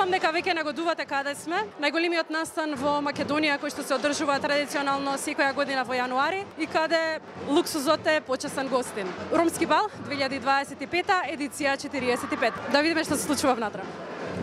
Слушнам дека веќе нагодувате каде сме. Најголемиот настан во Македонија кој што се одржува традиционално секоја година во јануари и каде луксузот е почесен гостин. Ромски бал 2025 едиција 45. Да видиме што се случува внатре.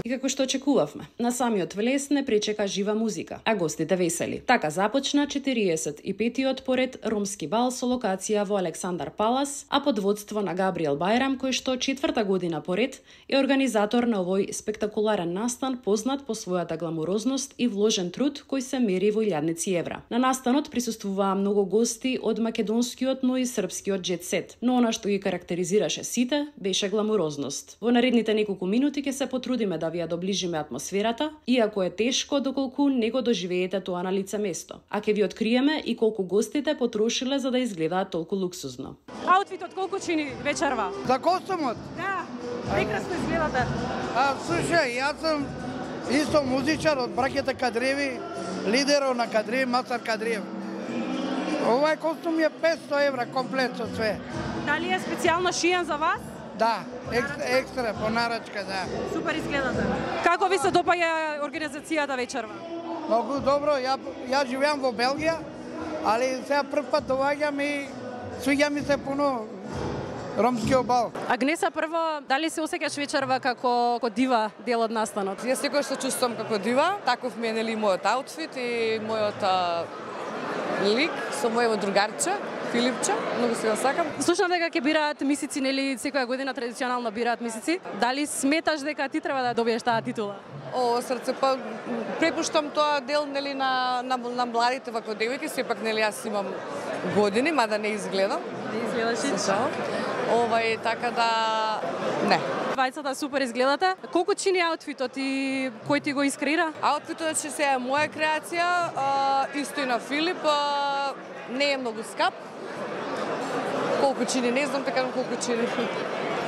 И како што очекувавме, на самиот влез не пречека жива музика, а гостите весели. Така започна 45-тиот поред ромски бал со локација во Александар Палас, а под водство на Габриел Бајрам, кој што 4-та година поред е организатор на овој спектакуларен настан, познат по својата гламурозност и вложен труд кој се мери во илјадници евра. На настанот присуствуваа многу гости од македонскиот, но и српскиот джет сет, но она што ги карактеризираше сите беше гламурозност. Во наредните неколку минути ќе се потрудиме да ви ја доближиме атмосферата, иако е тешко доколку не го доживеете тоа на лице место. А ќе ви откриеме и колку гостите потрошиле за да изгледаат толку луксузно. Аутфитот колку чини вечерва? За костумот? Да, прекрасно изгледате. Слушај, јас сум исто музичар од браќата Кадриеви, лидерот на Кадриев, Мацар Кадриев. Овај костум е 500 евра комплет со све. Дали е специјално шиен за вас? Да, екстра, по нарачка, да. Супер изгледате. Како ви се допаѓа организацијата вечерва? Многу добро, ја живеам во Белгија, али сега прв пат доаѓам и свиѓа ми се пуно ромскиот бал. Агнеса, прво, дали се осеќаш вечерва како дива дел од настанот? Јас секој што чувствувам како дива, таков ми е нели мојот аутфит и мојот лик со мојот другарче. Филипче, многу се го сакам. Слушнав дека ќе бираат мисици, нели секоја година традиционално бираат мисици. Дали сметаш дека ти треба да добиеш таа титула? О, срце, па препуштам тоа дел нели на младите вако девојки, сепак нели јас имам години, мада не изгледам. Не изгледаш. Така да не. Двајцата супер изгледате. Колку чини аутфитот и кој ти го искреира? Аутфитот ќе се е моја креација, исто и на Филип, не е многу скап. Колку чини, не знам така колку чини.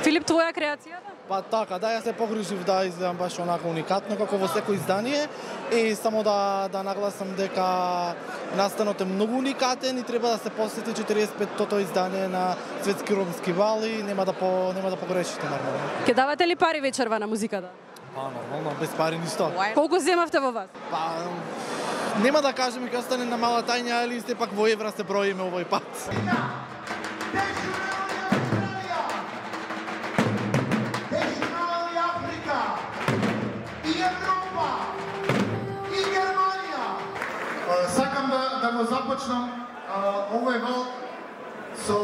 Филип, твоја креација? Па така, да, јас се погрижив да изгледам баш онака уникатно како во секој издание и само да нагласам дека настанот е многу уникатен и треба да се посети 45-тото издание на Светски ромски бал и нема да погрешите нормално. Ке давате ли пари вечерва на музиката? Па нормално, без пари ништо. Колку земавте во вас? Па нема да кажеме ќе остане на мала тајна, али сепак во евра се броиме овој пат. Сакам да го започнам овој бал со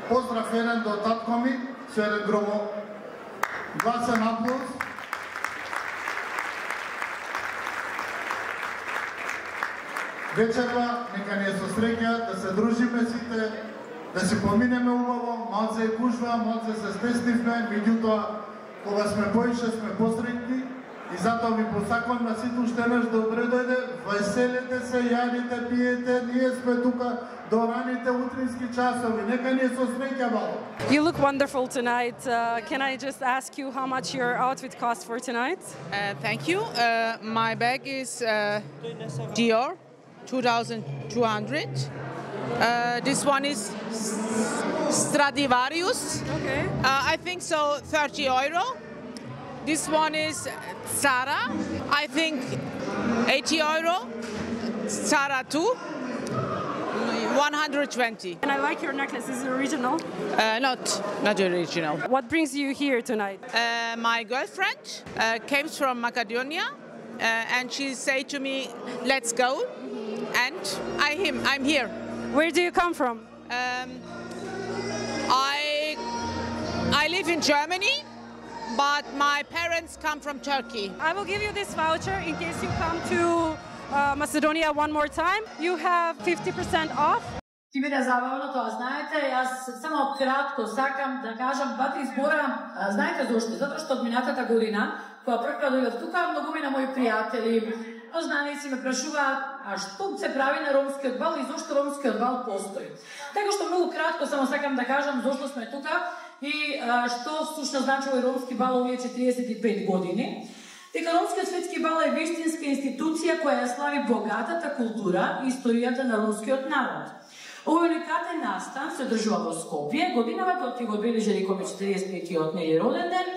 поздрав еден до татко ми, со еден громо гласен аплауз. Вечерва нека ни е со среќа, да се дружиме сите, да си поминеме убаво, малце е гужва, малце се стеснивме, меѓутоа кога сме поише сме посреќни. И затоа ви посакувам на сите уште еднаш добре дојде, веселете се, јадите, пиете, ние сме тука до раните утрински часови. Нека ни е со среќа бал. You look wonderful tonight. Can I just ask you how much your outfit cost for tonight? Thank you. My bag is Dior, 2,200. This one is Stradivarius. Okay. I think so, 30 euro. This one is Zara, I think 80 euro. Zara too, 120. And I like your necklace. Is it original? Not original. What brings you here tonight? My girlfriend came from Macedonia, and she said to me, "Let's go," and I'm here. Where do you come from? I live in Germany. But my parents come from Turkey. I will give you this voucher in case you come to Macedonia one more time. You have 50% off. Ти биде забавно тоа, знаете, јас само кратко сакам да кажам два-три збора. Знаете зошто? Затоа што од минатата година, кога првпат дојдов тука, многумина мои пријатели, познаници ме прашуваат, а што се прави на ромскиот бал и зошто ромскиот бал постои. Така што многу кратко само сакам да кажам зошто сме тука и што всушност значи овој ромски бал овие 45 години. Дека Ромскиот светски бал е вистинска институција која ја слави богатата култура и историјата на ромскиот народ. Овој уникатен настан се одржува во Скопје, годинава кога ќе го одбележи Рикови 45-тиот нејзин роден ден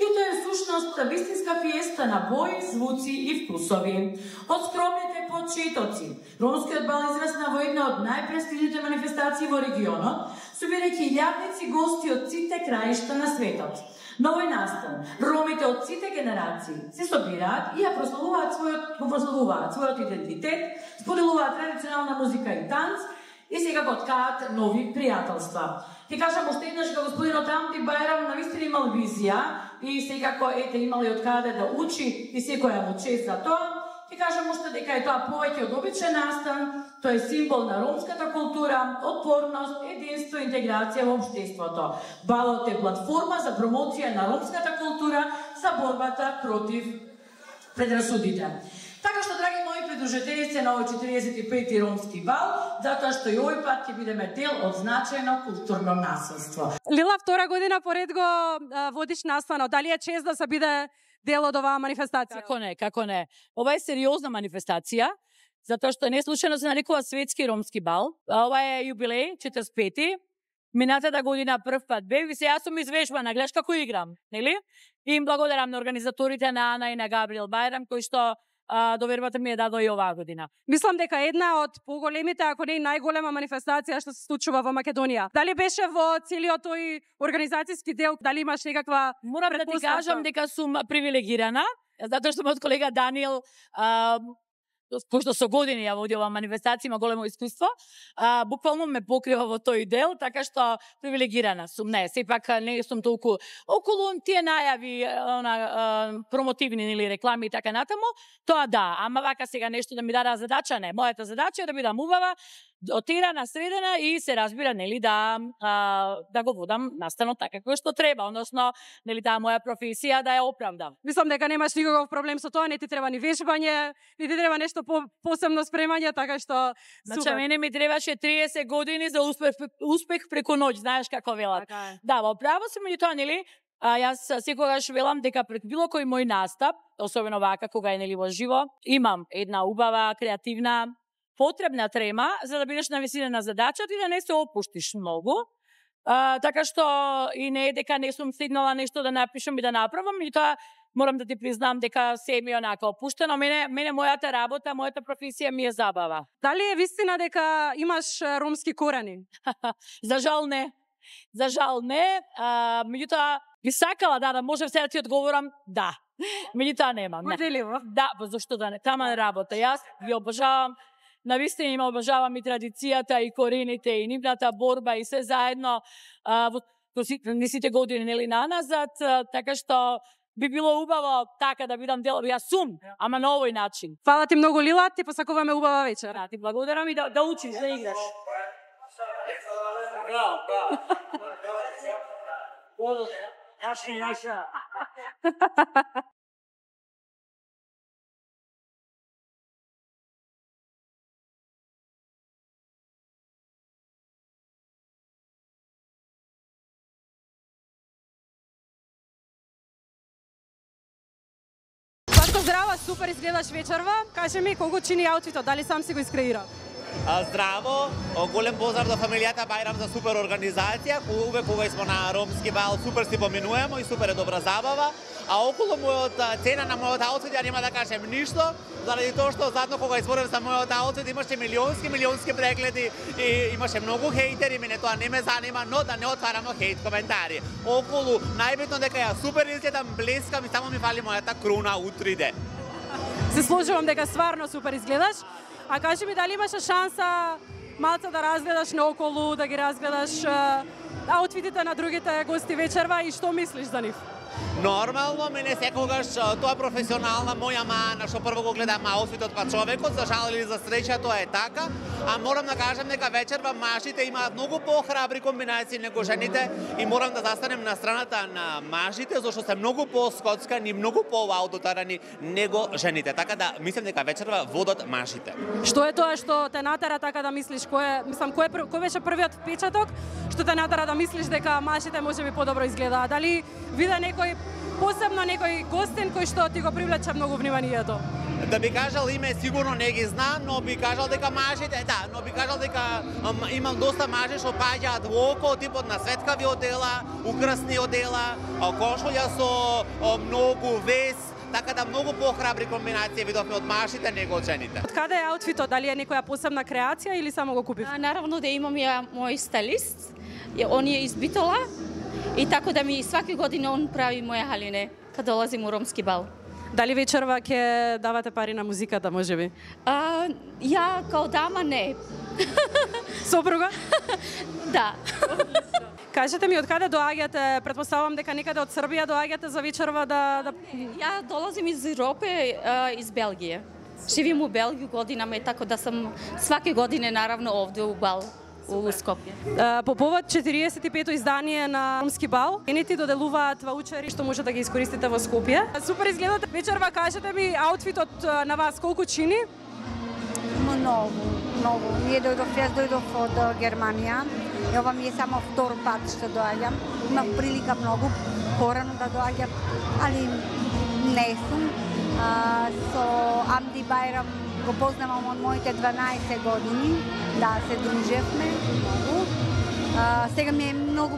И тоа е всушност вистинска фиеста на бои, звуци и вкусови. Од скромните почетоци, ромскиот бал израсна во една од најпрестижните манифестации во регионот, собирајќи илјадници гости од сите краишта на светот. На овој настан, ромите од сите генерации се собираат и ја прославуваат својот идентитет, споделуваат традиционална музика и танц и секако ткаат нови пријателства. Ти кажам уште еднаш дека господинот Амди Бајрам навистина имал визија и секако имал и од каде да учи и секоја му чест за тоа. Ти кажам уште дека е тоа повеќе од обичен настан, тоа е символ на ромската култура, отпорност, единство и интеграција во општеството. Балот е платформа за промоција на ромската култура за борбата против предрасудите. Така што, драги мои придружители, се на овој 45-ти ромски бал, затоа што и овој пат ќе бидеме дел од значајно културно наследство. Лила, втора година поред го водиш настанот. Дали е чест да се биде дел од оваа манифестација? Како не. Ова е сериозна манифестација, затоа што не случајно се нарекува Светски ромски бал. Ова е јубилеј, 45-ти. Минатата година прв пат бев и се јас сум извежбана, гледаш како играм, нели? И им благодарам на организаторите на Ана и на Габриел Бајрам, кои што довербата ми е дадо и оваа година. Мислам дека една од поголемите, ако не и најголема манифестација што се случува во Македонија. Дали беше во целиот тој организацијски дел, дали имаш некаква Морам да ти кажам дека сум привилегирана, затоа што мојот колега Даниел пошто со години ја води оваа манифестација, има големо искуство, буквално ме покрива во тој дел, така што привилегирана сум. Не, сепак не сум толку околу тие најави, промотивни или реклами и така натаму, тоа да, ама вака сега нешто да ми дадат задача, не. Мојата задача е да бидам убава, отирана, средена и се разбира, нели, да го водам настанот така како што треба, односно, нели, таа моја професија да ја оправдам. Мислам дека немаш никаков проблем со тоа, не ти треба ни вежбање, не ти треба нешто посебно спремање, така што значи мене ми требаше 30 години за успех преку ноќ, знаеш како велат. Да, во право се меѓутоа, нели, јас секогаш велам дека пред било кој мој настап, особено вака кога е нели во живо, имам една убава, креативна, потребна трема за да бидеш на висина на задачата и да не се опуштиш многу. Така што и не е дека не сум стигнала нешто да напишам и да направам, и тоа морам да ти признам дека се ми онака опуштено. Мене мојата работа, мојата професија ми е забава. Дали е вистина дека имаш ромски корени? За жал не. За жал не. Меѓутоа би сакала да можев сега да ти одговорам да. Меѓутоа немам. Поделиво. Да, зашто да не. Тама работа. Јас ги обожавам. Навистина има обожавам и традицијата, и корените, и нивната борба, и се заедно во сите години, нели, наназад, така што би било убаво така да бидам дел, јас сум, ама на овој начин. Фала ти многу, Лила, ти посакуваме убава вечер. Да, ти благодарам и да учиш, да играш. Здрава, супер изгледаш вечерва. Кажи ми колку чини аутфитот, дали сам си го искреира? Здраво, голем поздрав до фамилијата Бајрам за супер организација. Увек кога сме на ромски бал, супер си поминуваме и супер е добра забава. А околу цена на мојот аутфит ја нема да кажем ништо, заради тоа што задно кога изборев за мојот аутфит имаше милионски прегледи и имаше многу хейтери, мене тоа не ме занима, но да не отварамо хейт коментари. Околу најбитно дека ја супер изгледам, блескам и само ми фали мојата круна утриде. Се сложувам дека стварно супер изгледаш. А кажи ми дали имаше шанса малце да разгледаш наоколу, да ги разгледаш аутфитите на другите гости вечерва и што мислиш за нив? Нормално, мене секогаш тоа професионална моја мана, што прво го гледам аутфитот па човекот, за жал или за среќа тоа е така, а морам да кажам дека вечерва мажите имаат многу похрабри комбинации него жените и морам да застанем на страната на мажите, зашто се многу поскоцкани и многу по-аудотарани него жените. Така да мислам дека вечерва водат мажите. Што е тоа што те натера така да мислиш? Кој беше првиот впечаток што те натера да мислиш дека мажите можеби подобро изгледаат? Дали виде некој посебно некој гостин кој што ти го привлече многу вниманието? Да би кажал име сигурно не ги знам, но би кажал дека мажите, да, но би кажал дека имам доста мажи што паѓаат во око, типот на светкави одела, украсни одела, кошулја со многу вес, така да многу похрабри комбинации видовме од мажите него од жените. Од каде е аутфитот? Дали е некоја посебна креација или само го купив? Наравно да имам ја мој стилист, он е из Битола и така да ми сваки година он прави моја халине кога долазим у ромски бал. Дали вечерва ќе давате пари на музиката, можеби? Ја као дама не. Сопруга? Да. Кажете ми од каде доаѓате? Претпоставувам дека некаде од Србија доаѓате за вечерва да... Ја долазим из Европе, из Белгија. Живим у Белгија годинама, така да сам сваке године наравно овде у бал у Скопје. По повод 45-то издание на Ромски бал, Венети доделуваат ваучери што може да ги искористите во Скопје. Супер изгледате вечерва, кажете ми аутфитот на вас колку чини? Многу. Ние јас дојдов од Германија. И ова ми е само втор пат што доаѓам. Имав прилика многу порано да доаѓам, али не сум. Со Амди Байрам го познавам од моите 12 години. Да, се дружевме многу. Сега ми е многу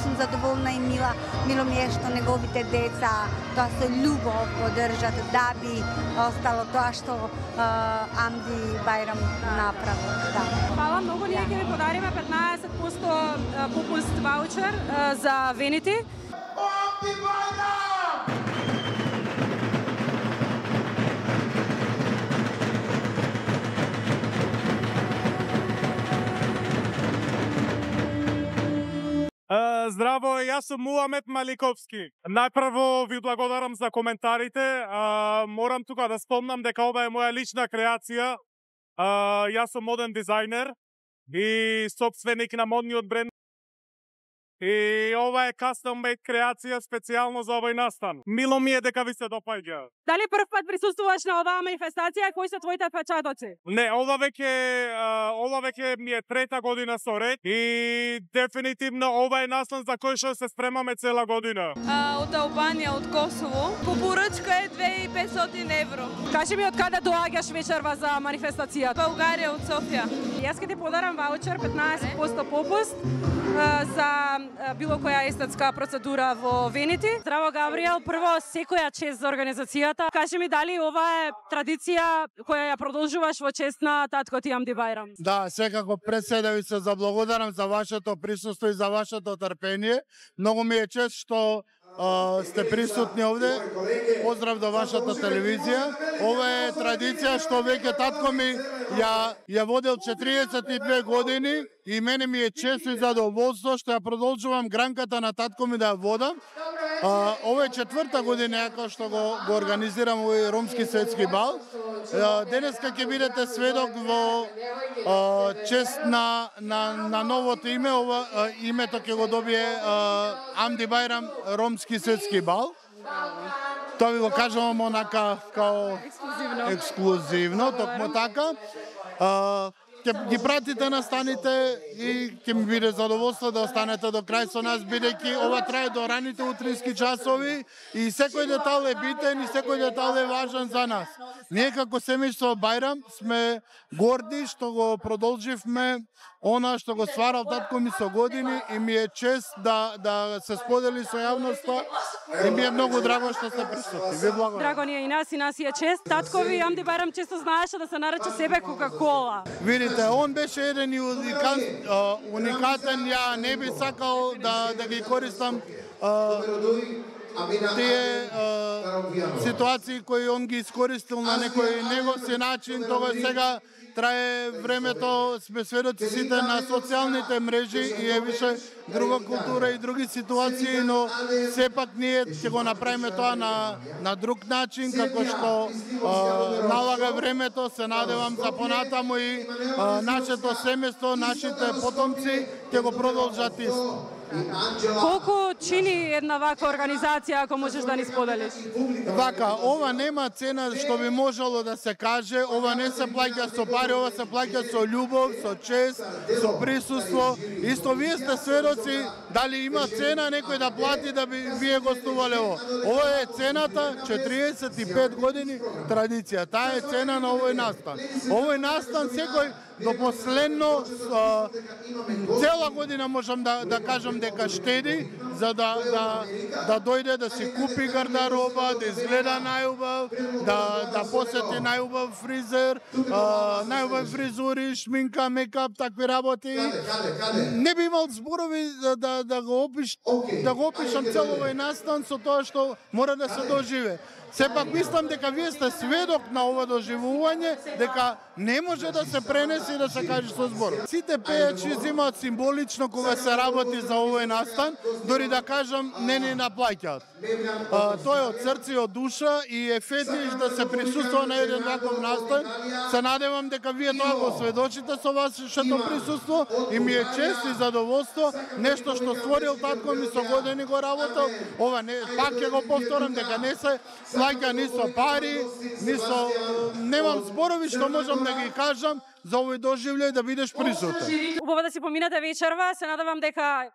сум задоволна и мило ми е што неговите деца тоа со љубов го држат да би остало тоа што Амди Байрам направи. Да. Фала многу, ние ќе ви подариме 15% попуст ваучер за Венети. Амди Байрам! Здраво, јас сум Муамет Маликовски. Најпрво ви благодарам за коментарите. Морам тука да спомнам дека ова е моја лична креација. Јас сум моден дизајнер и собственик на модниот бренд. И ова е custom made креација специјално за овој настан. Мило ми е дека ви се допаѓа. Дали прв пат присуствуваш на оваа манифестација? Кои се твоите впечатоци? Не, ова веќе ми е трета година со ред и дефинитивно ова е настан за кој што се спремаме цела година. Од Албанија, од Косово. По порачка е 2500 евро. Кажи ми од каде доаѓаш вечерва за манифестацијата? Българија, од Софија. Јас ќе ти подарам ваучер 15% попуст за било која естетска процедура во Венети. Здраво, Габриел, прво секоја чест за организацијата. Кажи ми дали ова е традиција која ја продолжуваш во чест на татко ти Амди Байрам? Да, секако пред се да ви се заблагодарам за вашето присуство и за вашето трпение. Многу ми е чест што сте присутни овде. Поздрав до вашата телевизија. Ова е традиција што веќе татко ми ја водел 42 години и мене ми е чест и задоволство што ја продолжувам гранката на татко ми да ја водам. Ова е четврта година како што го организирам овој ромски светски бал. Денеска ќе бидете сведок во чест на новото име. Името ќе го добие Амди Байрам ромски светски бал. Тоа ви го кажувам онака као ексклузивно, токму така. Ќе ги пратите на станите и ќе ми биде задоволство да останете до крај со нас, бидејќи ова трае до раните утрински часови и секој детал е битен и секој детал е важен за нас. Ние како семејство Байрам сме горди што го продолживме она што го стварал татко ми со години и ми е чест да се сподели со јавноста и ми е многу драго што сте присутни. Ви благодарам. Драго ни е и нас е чест. Татко ви Амди Байрам често знаеше да се нарече себе Кока-кола. Видите, он беше еден уникатен, ја не би сакал да ги користам тие ситуации кои он ги искористил на некој негов си начин, тогаш сега трае времето, сме сведоци сите на социјалните мрежи и е више друга култура и други ситуации, но сепак ние ќе го направиме тоа на друг начин, како што налага времето. Се надевам за понатаму и нашето семејство, нашите потомци ќе го продолжат исто. Колку чини една ваква организација, ако можеш да ни споделиш? Вака, ова нема цена што би можело да се каже, ова не се плаќа со пари, ова се плаќа со љубов, со чест, со присуство. Исто вие сте сведоци дали има цена некој да плати да би вие гостувале ово. Ова е цената 45 години традиција. Таа е цена на овој настан. Овој настан секој до последно цела година можам да кажам дека штеди за да дојде да си купи гардероба, да изгледа најубав, да посети најубав фризер, најубав фризури, шминка, мекап, такви работи. Не би имал зборови да го опишам цел овој настан со тоа што мора да се доживе. Сепак мислам дека вие сте сведок на ова доживување, дека не може да се пренесе и да се каже со збор. Сите пејачи земаат символично кога се работи за овој настан, дори да кажам не ни наплаќаат. Тоа е од срце и од душа и е фетиш да се присуствува на еден ваков настан. Се надевам дека вие тоа го сведочите со вашето присуство и ми е чест и задоволство, нешто што створил татко ми со години го работел. Ова не, пак ќе го повторам дека не се плаќа ни со пари, ни со немам зборови што можам да ги кажам за овој доживљај да бидеш присутен. Убаво да си поминате вечерва, се надевам дека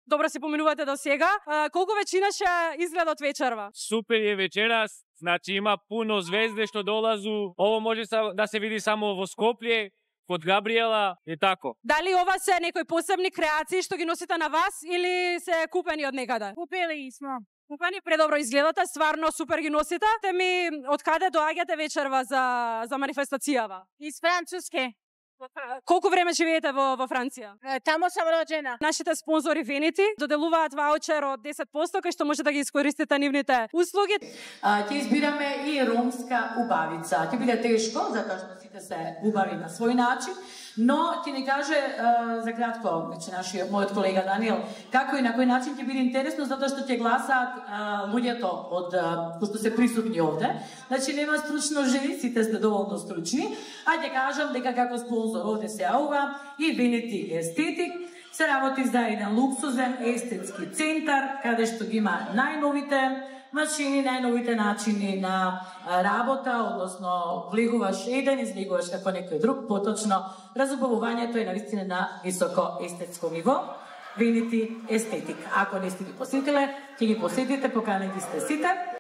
добро си поминувате до сега. Колку вечина ќе изгледа од вечерва? Супер е вечерас, значи има пуно звезде што долазу. Ово може да се види само во Скопје, код Габриела и тако. Дали ова се некои посебни креации што ги носите на вас или се купени од некаде? Купили смо. Купени, предобро изгледате, стварно супер ги носите. Те ми, од каде доаѓате вечерва за манифестацијава? Из Француске. Колку време живеете во Франција? Тамо сам роđена. Нашите спонзори Венити доделуваат ваучер од 10% кај што може да ги искористите нивните услуги. Ќе избираме и ромска убавица. Ќе биде тешко, затоа што сите се убави на свој начин, но ќе ни каже за кратко, значи мојот колега Даниел, како и на кој начин ќе биде интересно, затоа што ќе гласаат луѓето од кои што се присутни овде. Значи нема стручно жени, сите сте доволно стручни, а ќе кажам дека како спонзор овде се јавува и Венити Естетик, се работи за еден луксузен естетски центар, каде што ги има најновите машини, најновите начини на работа, односно влегуваш еден, излегуваш како некој друг, поточно разубавувањето е навистина на високо естетско ниво. Венити Естетик. Ако не сте ги посетиле, ќе ги посетите, поканети сте сите.